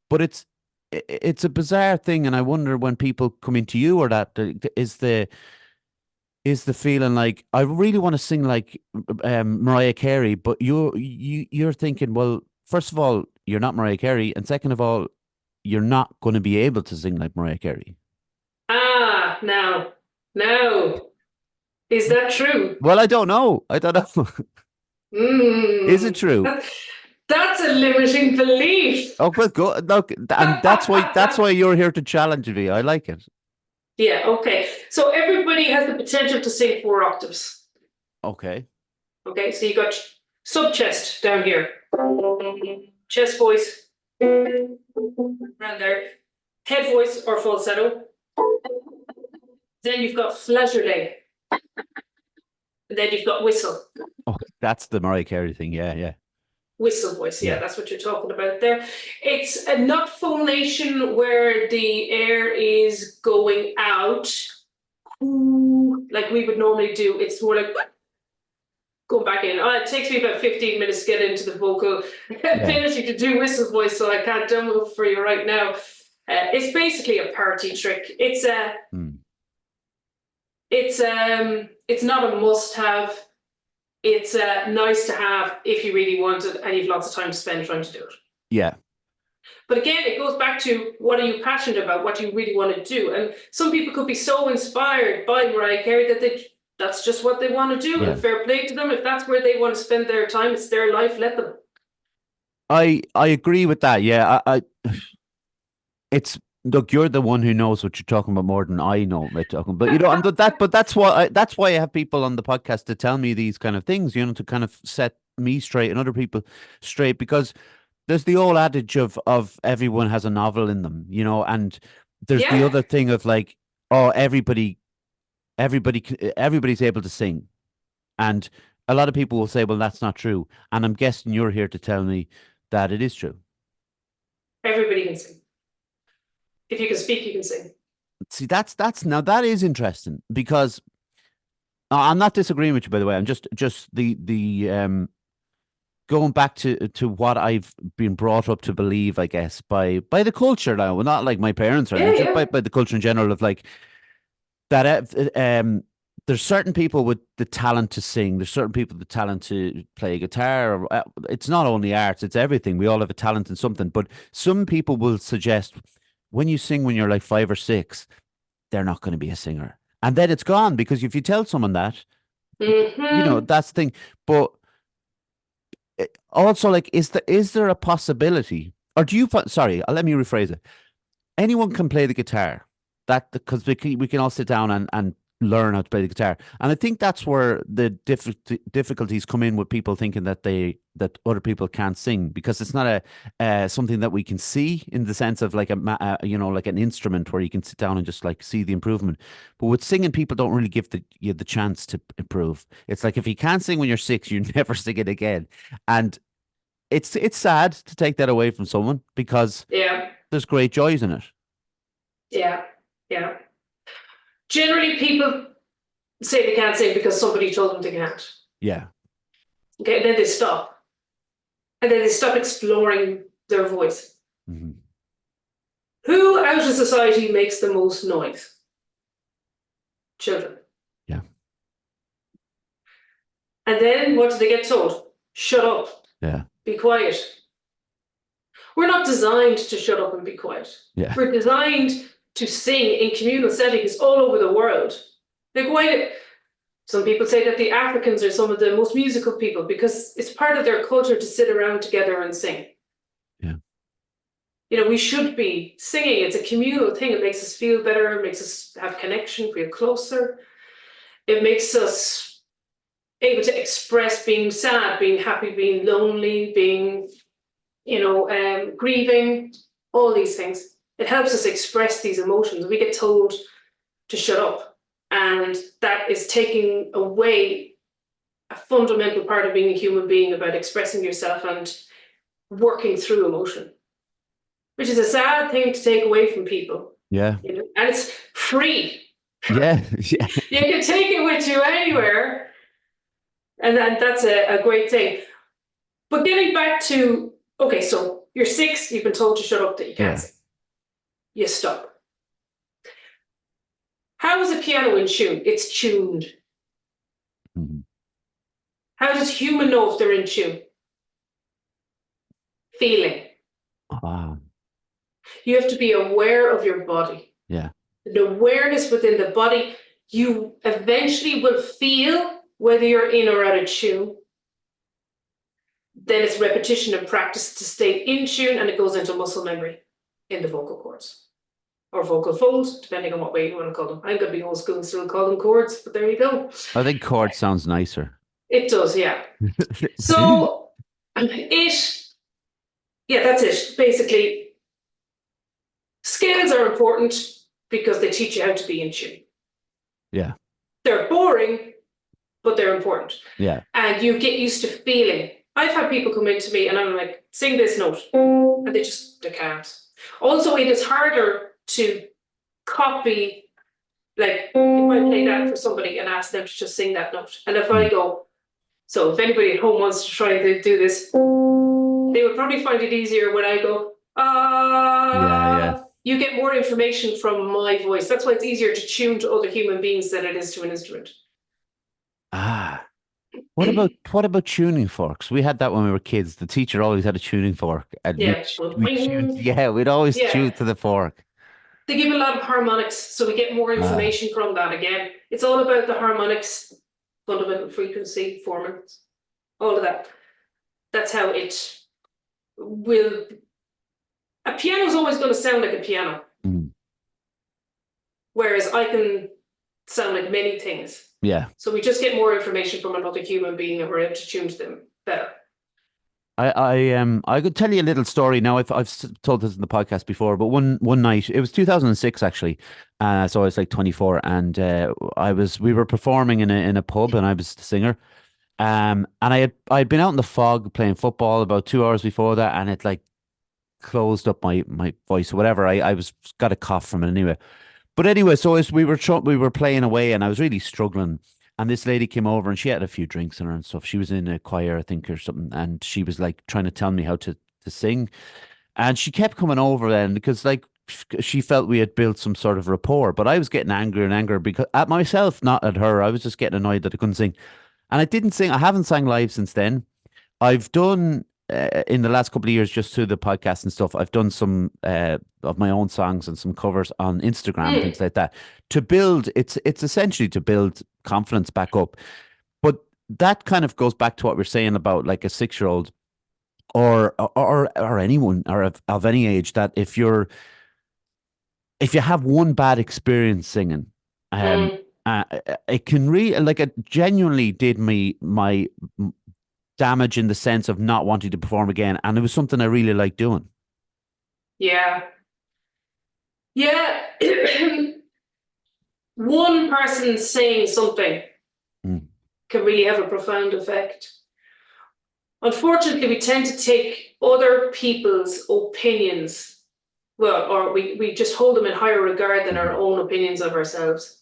But it's a bizarre thing, and I wonder when people come into you, or that is the feeling like, I really want to sing like Mariah Carey, but you're thinking, well, first of all, you're not Mariah Carey, and second of all, you're not going to be able to sing like Mariah Carey. No, is that true? Well, I don't know. Is it true? That's a limiting belief. Oh, well, go. Look, and that's why you're here to challenge me. I like it. Yeah, okay. So everybody has the potential to sing 4 octaves. Okay. Okay, so you got sub-chest down here. Chest voice. Around there. Head voice or falsetto. Then you've got flageolet. And then you've got whistle. Oh, that's the Mariah Carey thing. Yeah. Whistle voice, yeah, that's what you're talking about there. It's not phonation where the air is going out, like we would normally do. It's more like going back in. It takes me about 15 minutes to get into the vocal ability to do whistle voice, so I can't demo it for you right now. It's basically a party trick. It's not a must-have. It's nice to have if you really want it and you've lots of time to spend trying to do it. Yeah. But again, it goes back to what are you passionate about? What do you really want to do? And some people could be so inspired by Mariah Carey that that's just what they want to do. Yeah. And fair play to them. If that's where they want to spend their time, it's their life, let them. I agree with that. Yeah. It's look, you're the one who knows what you're talking about more than I know what you're talking. But that's why I have people on the podcast to tell me these kind of things, to kind of set me straight and other people straight, because there's the old adage of everyone has a novel in them, and there's the other thing of like, oh, everybody's able to sing, and a lot of people will say, well, that's not true, and I'm guessing you're here to tell me that it is true. Everybody can sing. If you can speak, you can sing. See, now that is interesting, because I'm not disagreeing with you, by the way. I'm just the going back to what I've been brought up to believe, I guess, by the culture now. Well, not like my parents or anything, just by the culture in general, of like that. There's certain people with the talent to sing. There's certain people with the talent to play guitar. It's not only arts; it's everything. We all have a talent in something. But some people will suggest when you sing when you're like 5 or 6, they're not going to be a singer, and then it's gone, because if you tell someone that, that's the thing. But also, like, is there a possibility, or do you? Sorry, let me rephrase it. Anyone can play the guitar, because we can all sit down and learn how to play the guitar, and I think that's where the difficulties come in with people thinking that other people can't sing, because it's not a something that we can see in the sense of like like an instrument where you can sit down and just like see the improvement. But with singing, people don't really give you the chance to improve. It's like if you can't sing when you're 6, you never sing it again, and it's sad to take that away from someone, because there's great joys in it. Yeah. Generally, people say they can't sing because somebody told them they can't. Yeah. Okay, and then they stop. And then they stop exploring their voice. Mm-hmm. Who out of society makes the most noise? Children. Yeah. And then what do they get told? Shut up. Yeah. Be quiet. We're not designed to shut up and be quiet. Yeah. We're designed to sing in communal settings all over the world. Some people say that the Africans are some of the most musical people because it's part of their culture to sit around together and sing. Yeah. We should be singing. It's a communal thing. It makes us feel better. It makes us have connection, feel closer. It makes us able to express being sad, being happy, being lonely, being, grieving, all these things. It helps us express these emotions. We get told to shut up, and that is taking away a fundamental part of being a human being, about expressing yourself and working through emotion, which is a sad thing to take away from people. Yeah. And it's free. Yeah. You can take it with you anywhere, and that's a great thing. But getting back to, okay, so you're 6, you've been told to shut up, that you can't sing. You stop. How is a piano in tune? It's tuned. Mm-hmm. How does human know if they're in tune? Feeling. Wow. You have to be aware of your body. Yeah. The awareness within the body, you eventually will feel whether you're in or out of tune. Then it's repetition and practice to stay in tune, and it goes into muscle memory in the vocal cords. Or vocal folds, depending on what way you want to call them. I'm going to be old school and still call them chords, but there you go. I think chord sounds nicer. It does, yeah. So that's it. Basically, scales are important because they teach you how to be in tune. Yeah. They're boring, but they're important. Yeah. And you get used to feeling. I've had people come into me and I'm like, sing this note. And they can't. Also, it is harder to copy, like if I play that for somebody and ask them to just sing that note, and if I go, so if anybody at home wants to try to do this, they would probably find it easier when I go, You get more information from my voice. That's why it's easier to tune to other human beings than it is to an instrument. what about tuning forks? We had that when we were kids. The teacher always had a tuning fork, and we Yeah. we tuned. Boing. Yeah, we'd always Yeah. tune to the fork. They give a lot of harmonics, so we get more Ah, information from that again. It's all about the harmonics, fundamental frequency, formants, all of that. That's how it will. A piano's always going to sound like a piano, mm, whereas I can sound like many things. yeah. So we just get more information from another human being and we're able to tune to them better. I could tell you a little story now. I've told this in the podcast before, but one night it was 2006 actually, so I was like 24, and we were performing in a pub, and I was the singer, and I'd been out in the fog playing football about 2 hours before that, and it like closed up my voice or whatever. I was got a cough from it anyway. But anyway, so as we were playing away, and I was really struggling. And this lady came over, and she had a few drinks in her and stuff. She was in a choir, I think, or something, and she was like trying to tell me how to sing. And she kept coming over then because like she felt we had built some sort of rapport. But I was getting angrier and angrier because at myself, not at her. I was just getting annoyed that I couldn't sing, and I didn't sing. I haven't sang live since then. I've done in the last couple of years, just through the podcast and stuff. I've done some of my own songs and some covers on Instagram and Mm, things like that to build. It's essentially to build confidence back up. But that kind of goes back to what we're saying about like a 6-year-old or anyone or of any age, that if you have one bad experience singing, mm, it can really like it genuinely did me my damage in the sense of not wanting to perform again. And it was something I really liked doing. yeah. Yeah. One person saying something Mm. can really have a profound effect. Unfortunately, we tend to take other people's opinions, well, or we just hold them in higher regard than our Mhm. own opinions of ourselves.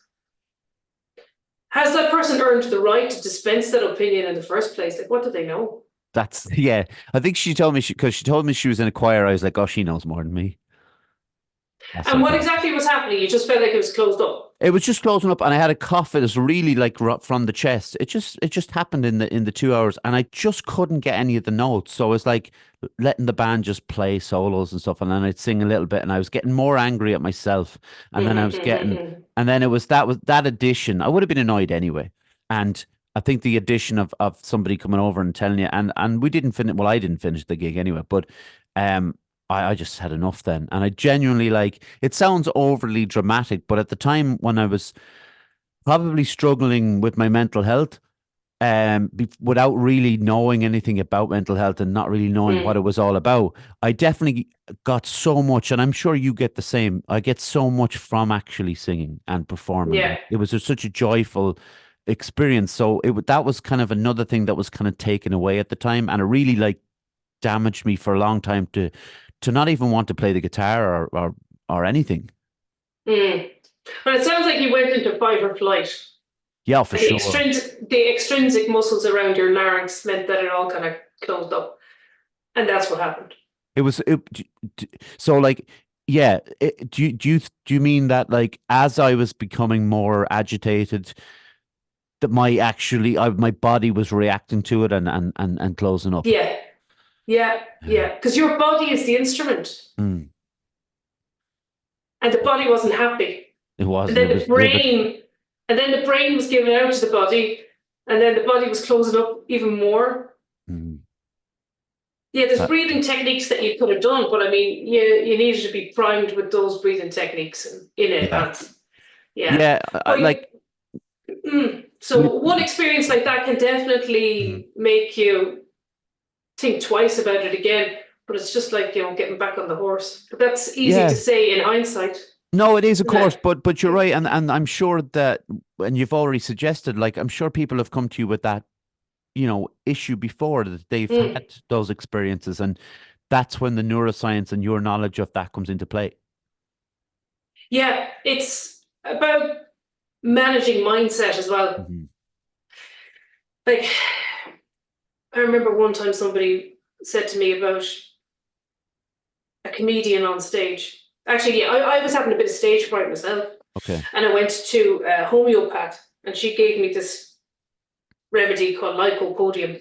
Has that person earned the right to dispense that opinion in the first place? Like, what do they know? That's yeah. I think she told me because she told me she was in a choir. I was like, oh, she knows more than me. That And sort of what thing. exactly was happening? You just felt like it was closed up. It was just closing up, and I had a cough. It was really like from the chest. It just happened in the 2 hours, and I just couldn't get any of the notes. So I was like letting the band just play solos and stuff, and then I'd sing a little bit, and I was getting more angry at myself, and then I was getting, and then it was that addition. I would have been annoyed anyway, and I think the addition of somebody coming over and telling you, and we didn't finish. Well, I didn't finish the gig anyway, but um, I just had enough then. And I genuinely like it sounds overly dramatic, but at the time when I was probably struggling with my mental health, without really knowing anything about mental health and not really knowing what it Mm, was all about, I definitely got so much, and I'm sure you get the same. I get so much from actually singing and performing. yeah. Like it was such a joyful experience. So that was kind of another thing that was kind of taken away at the time, and it really like damaged me for a long time to not even want to play the guitar or anything. Mm. But it sounds like you went into fight or flight. Yeah, for And the sure. extrinsic muscles around your larynx meant that it all kind of closed up. And that's what happened. It was so like yeah. Do you mean that like as I was becoming more agitated, that my body was reacting to it and closing up? Yeah, yeah, Yeah. yeah. Because your body is the instrument, Mm. and the body wasn't happy. It And wasn't. then It the was livid. brain, and then the brain was giving out to the body, and then the body was closing up even more. Mm. Yeah, there's That, breathing techniques that you could have done, but I mean, you needed to be primed with those breathing techniques in yeah. advance. Yeah, Yeah. but Like so with. one experience like that can Mhm. definitely make you think twice about it again. But it's just like getting back on the horse. But that's easy to Yeah. say in hindsight, No, it is, of isn't course, it? but you're right, and I'm sure that, and you've already suggested, like I'm sure people have come to you with that, issue before, that they've Mm. had those experiences, and that's when the neuroscience and your knowledge of that comes into play. Yeah, it's about managing mindset as well. Hmm. Like I remember one time somebody said to me about a comedian on stage. Actually, yeah, I was having a bit of stage fright myself, Okay. and I went to a homeopath, and she gave me this remedy called lycopodium.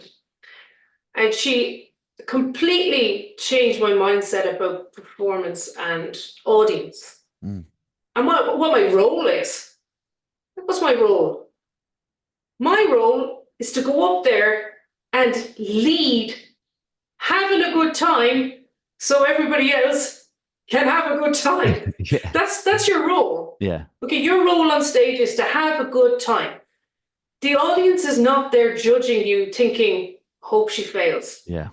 And she completely changed my mindset about performance and audience. Mm. And what my role is. What's my role? My role is to go up there and lead, having a good time, so everybody else can have a good time. Yeah. That's your role. Yeah. Okay, your role on stage is to have a good time. The audience is not there judging you, thinking, hope she fails. Yeah.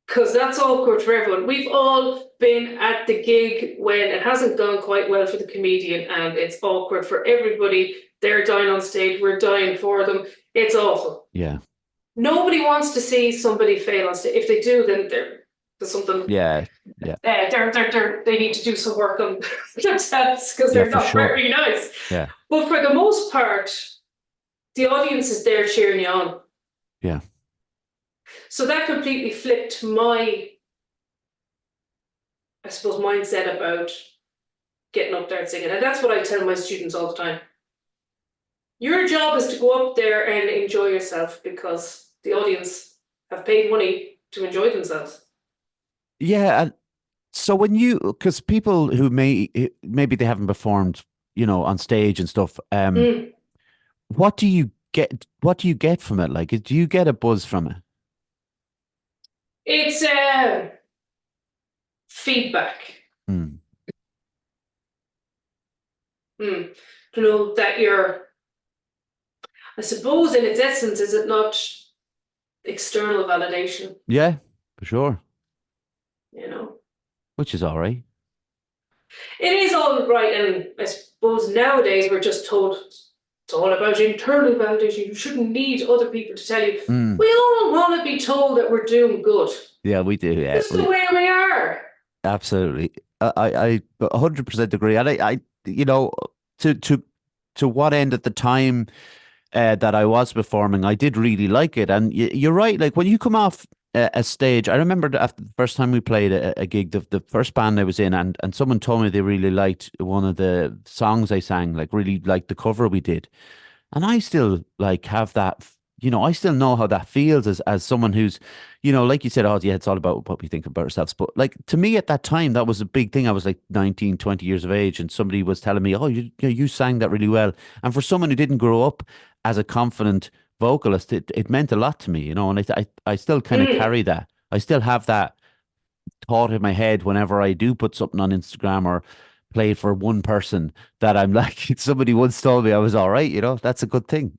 Because that's awkward for everyone. We've all been at the gig when it hasn't gone quite well for the comedian, and it's awkward for everybody. They're dying on stage, we're dying for them. It's awful. Yeah. Nobody wants to see somebody fail on stage. If they do, then there's something. Yeah. Yeah. They need to do some work on themselves because they're not very nice. Yeah. But for the most part, the audience is there cheering you on. Yeah. So that completely flipped my, I suppose, mindset about getting up there and singing. And that's what I tell my students all the time. Your job is to go up there and enjoy yourself because the audience have paid money to enjoy themselves. Yeah. And so because people who maybe they haven't performed, on stage and stuff, what do you get? What do you get from it? Like, do you get a buzz from it? It's feedback. To know that I suppose in its essence, is it not external validation? Yeah, for sure. Which is all right. It is all right, and I suppose nowadays we're just told it's all about internal validation. You shouldn't need other people to tell you. We all want to be told that we're doing good. Yeah, we do. Yeah, it's the way we are. Absolutely, I 100% agree. And I to what end at the time that I was performing, I did really like it. And you're right. Like when you come off a stage, I remember after the first time we played a gig, the first band I was in, and someone told me they really liked one of the songs I sang, like really liked the cover we did. And I still like have that, I still know how that feels as someone who's, like you said, oh yeah, it's all about what we think about ourselves. But like to me at that time, that was a big thing. I was like 19, 20 years of age, and somebody was telling me, oh, you sang that really well. And for someone who didn't grow up as a confident vocalist, it meant a lot to me, and I still kind of carry that. I still have that thought in my head whenever I do put something on Instagram or play for one person, that I'm like, somebody once told me I was all right, that's a good thing.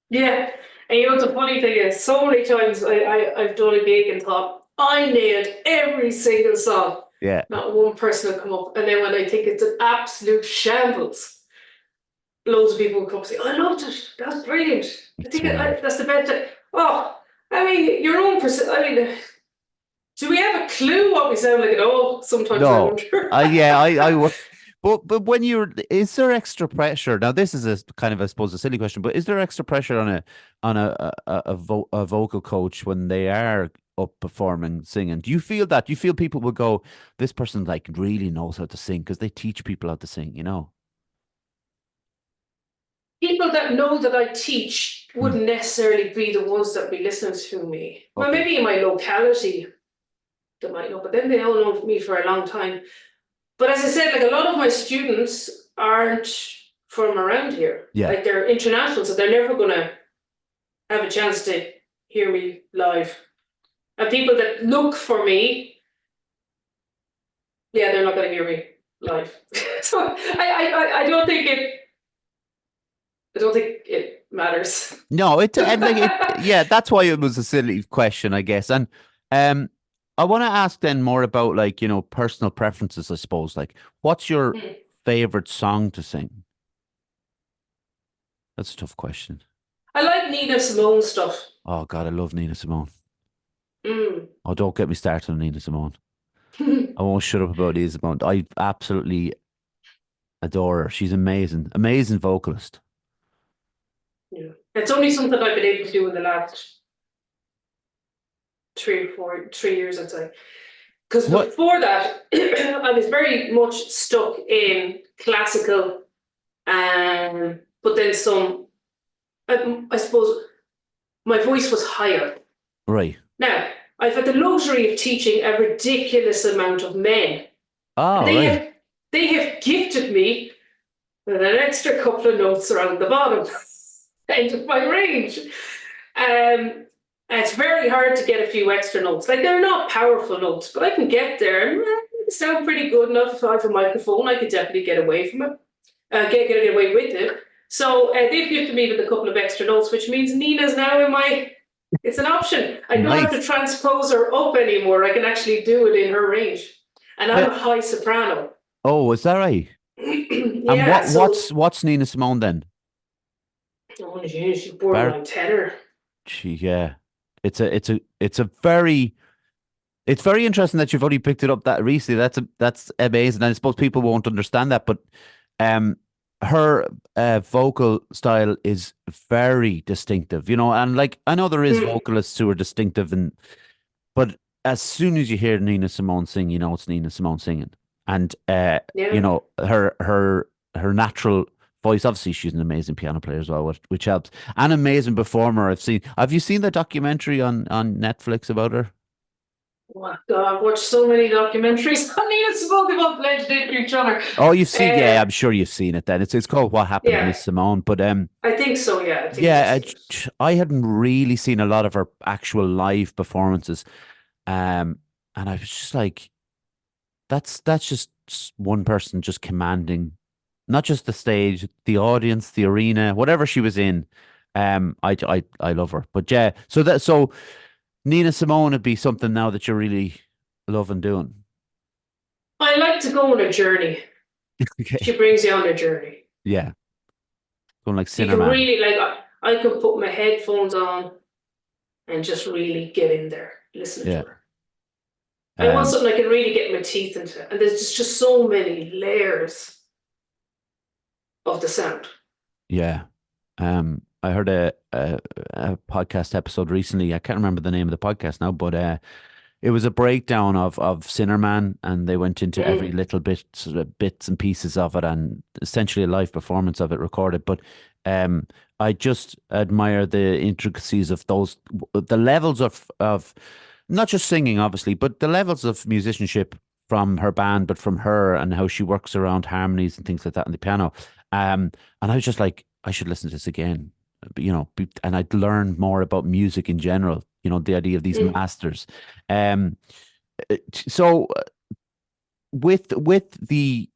Yeah. And the funny thing is, so many times I've done a gig and thought, I nailed every single song. Yeah. Not one person will come up. And then when I think it's an absolute shambles, loads of people will come and say, oh, I loved it. That's brilliant. I think that's the best. Oh, I mean, your own do we have a clue what we sound like at all? Sometimes I wonder. I but when is there extra pressure? Now this is a kind of, I suppose, a silly question, but is there extra pressure on a vocal coach when they are up performing, singing? Do you feel that? Do you feel people will go, this person like really knows how to sing because they teach people how to sing, People that know that I teach wouldn't necessarily be the ones that be listening to me. Well, maybe in my locality they might know, but then they all know me for a long time. But as I said, like a lot of my students aren't from around here. Yeah. Like they're international, so they're never going to have a chance to hear me live. And people that look for me, yeah, they're not going to hear me live. So I don't think it matters. No, yeah, that's why it was a silly question, I guess. And I want to ask then more about like, personal preferences, I suppose. Like, what's your favorite song to sing? That's a tough question. I like Nina Simone stuff. Oh God, I love Nina Simone. Oh, don't get me started on Nina Simone. I won't shut up about Nina Simone. I absolutely adore her. She's amazing. Amazing vocalist. Yeah. It's only something I've been able to do in the last 3 years, I'd say. Because before that, I was very much stuck in classical, but then some, I suppose, my voice was higher. Right. Now, I've had the luxury of teaching a ridiculous amount of men. Oh, They right. have they have gifted me with an extra couple of notes around the bottom end of my range. Um, and it's very hard to get a few extra notes. Like they're not powerful notes, but I can get there. And they sound pretty good enough. If I have a microphone, I could definitely get away from it. Get away with it. So they've gifted me with a couple of extra notes, which means Nina's now in my. It's an option. I don't have to Nice. transpose her up anymore. I can actually do it in her range. And I'm Uh, a high soprano. oh, is that right? And Yeah, so what's Nina Simone then? oh, she's borderline Bar tenor. Yeah. It's a very it's very interesting that you've only picked it up that recently. That's amazing. And I suppose people won't understand that, but um her vocal style is very distinctive, and like I know there is Mm, vocalists who are distinctive and but as soon as you hear Nina Simone sing, you know it's Nina Simone singing. And yeah. her natural voice, obviously she's an amazing piano player as well, which helps. An amazing performer I've seen. Have you seen the documentary on Netflix about her? Oh, God, I've watched so many documentaries on Nina Simone. They've all blended into each other. Oh, you've seen, yeah, Uh, I'm sure you've seen it then. It's called What Happened to yeah, Miss Simone. But I think so. Yeah, I think I've yeah, seen it. I hadn't really seen a lot of her actual live performances. And I was just like, that's just one person just commanding not just the stage, the audience, the arena, whatever she was in. I love her. But yeah, so Nina Simone would be something now that you're really loving doing. I like to go on a journey. Okay. She brings you on a journey. Yeah. Going like You can Cinnamon. really like. I can put my headphones on and just really get in there, listening to Yeah. her. I want Um, something I can really get my teeth into, and there's just so many layers of the sound. yeah. I heard a podcast episode recently. I can't remember the name of the podcast now, but it was a breakdown of Cinnamon, and they went into every Mm, little bit, sort of bits and pieces of it, and essentially a live performance of it recorded. But um, I just admire the intricacies of the levels of not just singing, obviously, but the levels of musicianship from her band, but from her and how she works around harmonies and things like that on the piano. And I was just like, I should listen to this again, and I'd learn more about music in general. The idea of these mm. masters. Um, so with the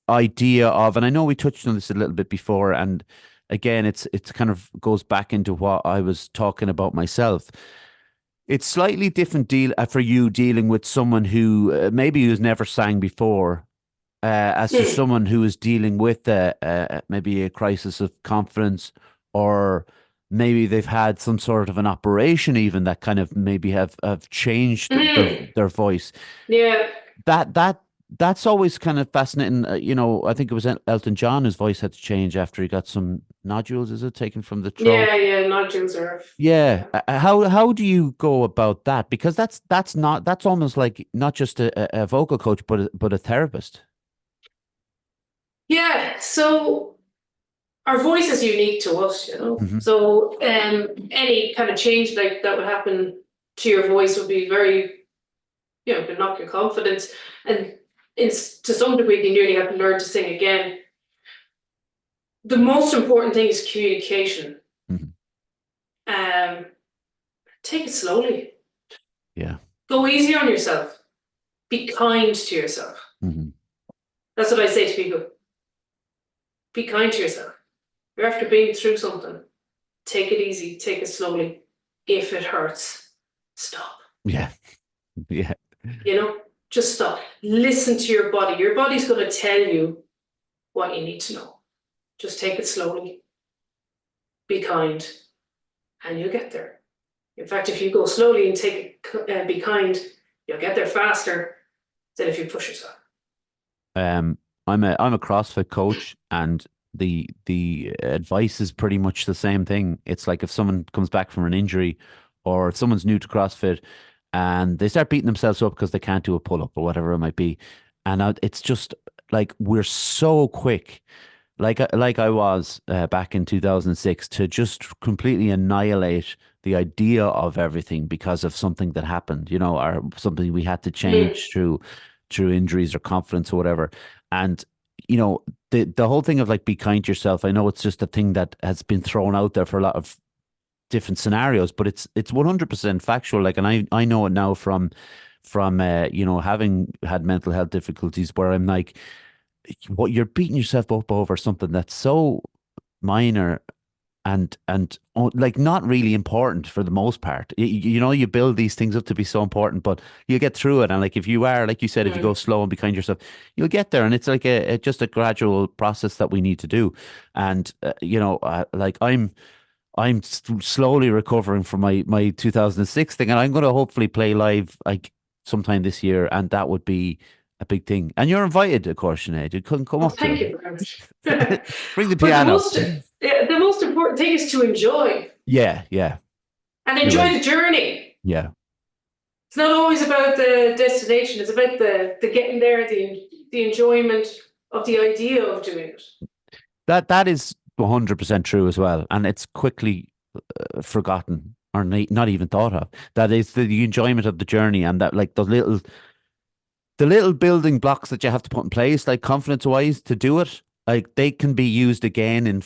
idea of, and I know we touched on this a little bit before, and again, it's kind of goes back into what I was talking about myself. It's slightly different deal for you dealing with someone who maybe who's never sang before, as to Mm. someone who is dealing with maybe a crisis of confidence, or maybe they've had some sort of an operation even that kind of maybe have changed Mm. their voice. Yeah, That's always kind of fascinating. I think it was Elton John whose voice had to change after he got some nodules, is it, taken from the throat? yeah. Nodules are, Yeah. yeah. How do you go about that? Because that's almost like not just a vocal coach, but a therapist. Yeah, so our voice is unique to us, you know. Hmm. So any kind of change like that would happen to your voice would be very, could knock your confidence. And to some degree, you nearly have to learn to sing again. The most important thing is communication. Hmm. Um, Take it slowly. Yeah. Go easy on yourself. Be kind to yourself. Hmm. That's what I say to people. Be kind to yourself. You're after being through something. Take it easy. Take it slowly. If it hurts, stop. Yeah. Yeah. You know, just stop. Listen to your body. Your body's going to tell you what you need to know. Just take it slowly. Be kind, and you'll get there. In fact, if you go slowly and be kind, you'll get there faster than if you push yourself. Um, I'm a CrossFit coach, and the advice is pretty much the same thing. It's like if someone comes back from an injury, or if someone's new to CrossFit, and they start beating themselves up because they can't do a pull up or whatever it might be, and it's just like we're so quick. like I was back in 2006, to just completely annihilate the idea of everything because of something that happened, or something we had to Mm, change through injuries or confidence or whatever. And the whole thing of like be kind to yourself. I know it's just a thing that has been thrown out there for a lot of different scenarios, but it's 100% factual. Like, and I know it now from having had mental health difficulties, where I'm like, what you're beating yourself up over something that's so minor and like not really important for the most part. You build these things up to be so important, but you get through it. And like if you are, like you said, if you go mm, slow and be kind to yourself, you'll get there. And it's like just a gradual process that we need to do. And like I'm slowly recovering from my 2006 thing, and I'm going to hopefully play live like sometime this year, and that would be a big thing. And you're invited, of course, Sinead. You couldn't come oh, up to thank you very much. it. Bring the But piano. the most important thing is to enjoy Yeah, yeah, and you're enjoy right. the journey. Yeah. It's not always about the destination. It's about the getting there, the enjoyment of the idea of doing it. That is 100% true as well, and it's quickly forgotten or not even thought of. That is the enjoyment of the journey, and that like the little building blocks that you have to put in place, like confidence wise, to do it, like they can be used again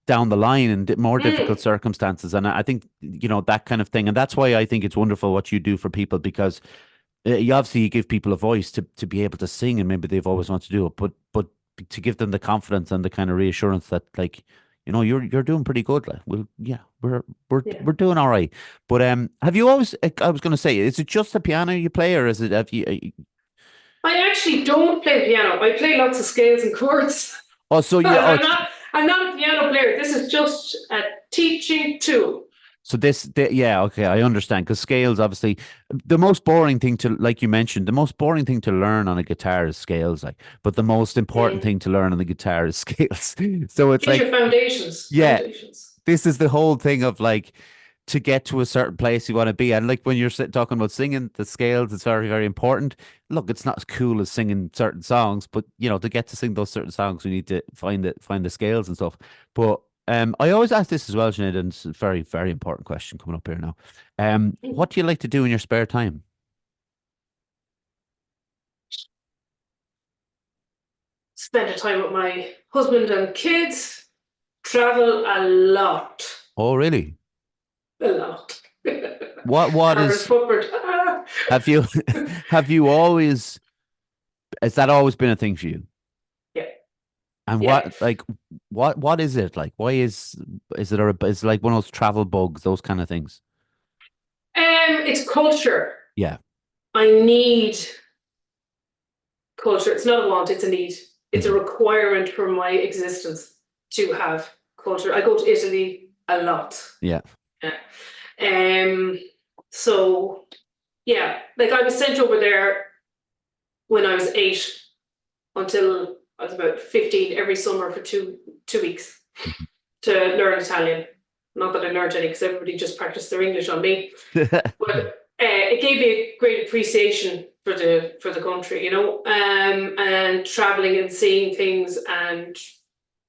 down the line in more difficult Mm, circumstances. And I think that kind of thing, and that's why I think it's wonderful what you do for people, because you give people a voice to be able to sing, and maybe they've always wanted to do it, but to give them the confidence and the kind of reassurance that like you're doing pretty good. Like, well, yeah, yeah. we're doing all right. But have you always? I was going to say, is it just the piano you play, or is it have you? I actually don't play the piano. I play lots of scales and chords. Oh, so you I'm not a piano player. This is just a teaching tool. so yeah, okay, I understand, because scales, obviously, the most boring thing to, like you mentioned, the most boring thing to learn on a guitar is scales, like, but the most important Mm. thing to learn on the guitar is scales. So it's Get like, your foundations. yeah, Foundations. this is the whole thing of like, to get to a certain place you want to be. And like when you're talking about singing, the scales is very, very important. Look, it's not as cool as singing certain songs, but to get to sing those certain songs, we need to find the scales and stuff. But I always ask this as well, Sinead, and it's a very, very important question coming up here now. Mm. What do you like to do in your spare time? Spend time with my husband and kids. Travel a lot. Oh, really? A lot. What Carbon is footprint. Ah. have you have you always has that always been a thing for you? Yeah, And yeah. what is it like? Why is it is it like one of those travel bugs, those kind of things? It's culture. Yeah. I need culture. It's not a want, it's a need. It's a Mhm. requirement for my existence to have culture. I go to Italy a lot. Yeah. Yeah. Um, so yeah, like I was sent over there when I was 8 until I was about 15 every summer for two weeks to learn Italian. Not that I learned any because everybody just practiced their English on me. But it gave me a great appreciation for the country, and traveling and seeing things and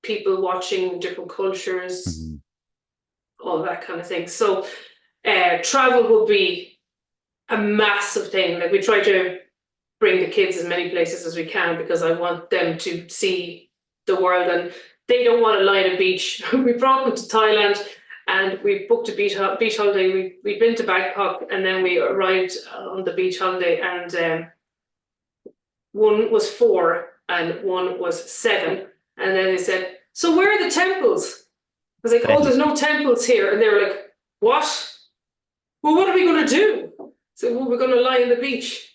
people watching different cultures, Mhm. all that kind of thing. So travel would be a massive thing. Like we try to bring the kids as many places as we can because I want them to see the world, and they don't want to lie on a beach. We brought them to Thailand and we booked a beach holiday. We'd been to Bangkok and then we arrived on the beach holiday, and one was 4 and one was 7. And then they said, so where are the temples? I was like, oh, there's no temples here. And they were like, what? Well, what are we going to do? So, well, we're going to lie on the beach.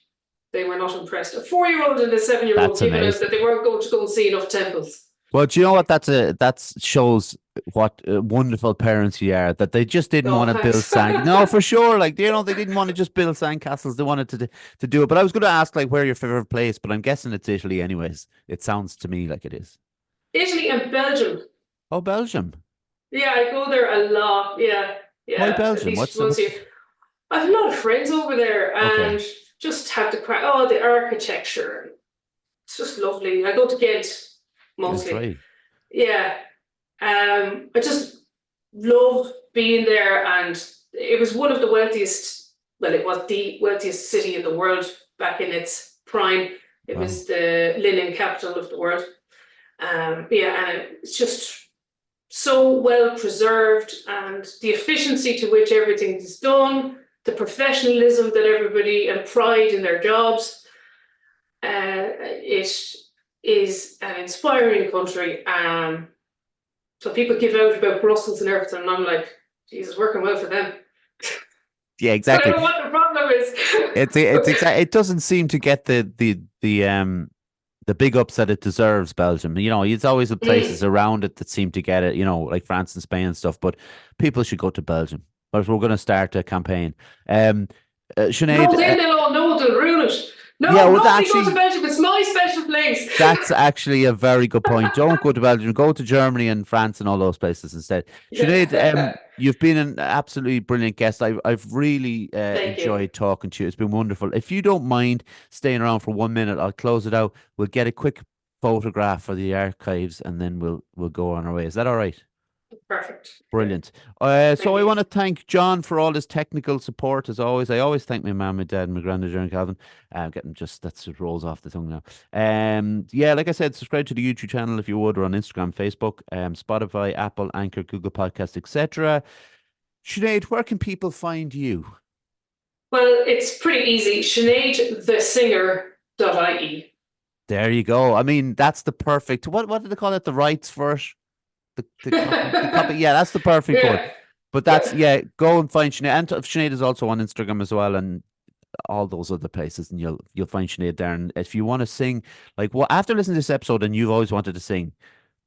They were not impressed. A 4-year-old and a 7-year-old That's giving out that amazing. they weren't going to go and see enough temples. Well, do you know what? That shows what wonderful parents you are. That they just didn't Oh, want to build thanks. sand. No, for sure. Like they didn't want to just build sandcastles. They wanted to do it. But I was going to ask like where your favorite place, but I'm guessing it's Italy, anyways. It sounds to me like it is. Italy and Belgium. Oh, Belgium. Yeah, I go there a lot. Yeah, Why yeah, at Belgium? least once a What's year. I have a lot of friends over there okay? and just have the crack. Oh, the architecture. It's just lovely. I go to Ghent That's mostly. right. yeah. I just love being there, and it was one of the wealthiest. Well, it was the wealthiest city in the world back in its prime. It Wow. was the linen capital of the world. Yeah, and it's just so well preserved, and the efficiency to which everything is done, the professionalism that everybody and pride in their jobs. It is an inspiring country. So people give out about Brussels and everything, and I'm like, Jesus, working well for them. Yeah, I don't exactly. know what the problem is. It's exactly. It doesn't seem to get the big ups that it deserves. Belgium, it's always the places Mm. around it that seem to get it. Like France and Spain and stuff. But people should go to Belgium. But we're going to start a campaign. Um, No, Sinead, then they'll all know they'll ruin it. yeah, No, well, nobody go to actually, Belgium. It's my special place. that's actually a very good point. Don't go to Belgium. Go to Germany and France and all those places instead. Sinead, you've been an absolutely brilliant guest. I've really Thank you. enjoyed talking to you. It's been wonderful. If you don't mind staying around for 1 minute, I'll close it out. We'll get a quick photograph for the archives, and then we'll go on our way. Is that all right? Perfect. Yeah, Brilliant. So thank I you. want to thank John for all his technical support as always. I always thank my mum, my dad, and my granddad, and Calvin. Getting just that just rolls off the tongue now. Yeah, like I said, subscribe to the YouTube channel if you would, or on Instagram, Facebook, Spotify, Apple, Anchor, Google Podcast, etc. Sinead, where can people find you? Well, it's pretty easy. SineadTheSinger.ie. There you go. I mean, that's the perfect. What did they call it? The rights for it. The copy. Yeah, that's the perfect one. Yeah, But yeah. that's yeah. Go and find Sinead. And Sinead is also on Instagram as well, and all those other places, and you'll find Sinead there. And if you want to sing, like what after listening to this episode, and you've always wanted to sing,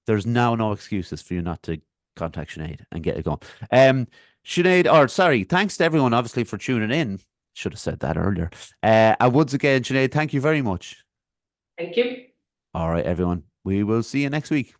there's now no excuses for you not to contact Sinead and get it going. Sinead, or sorry, thanks to everyone obviously for tuning in. Should have said that earlier. And once again, Sinead, thank you very much. Thank you. All right, everyone. We will see you next week.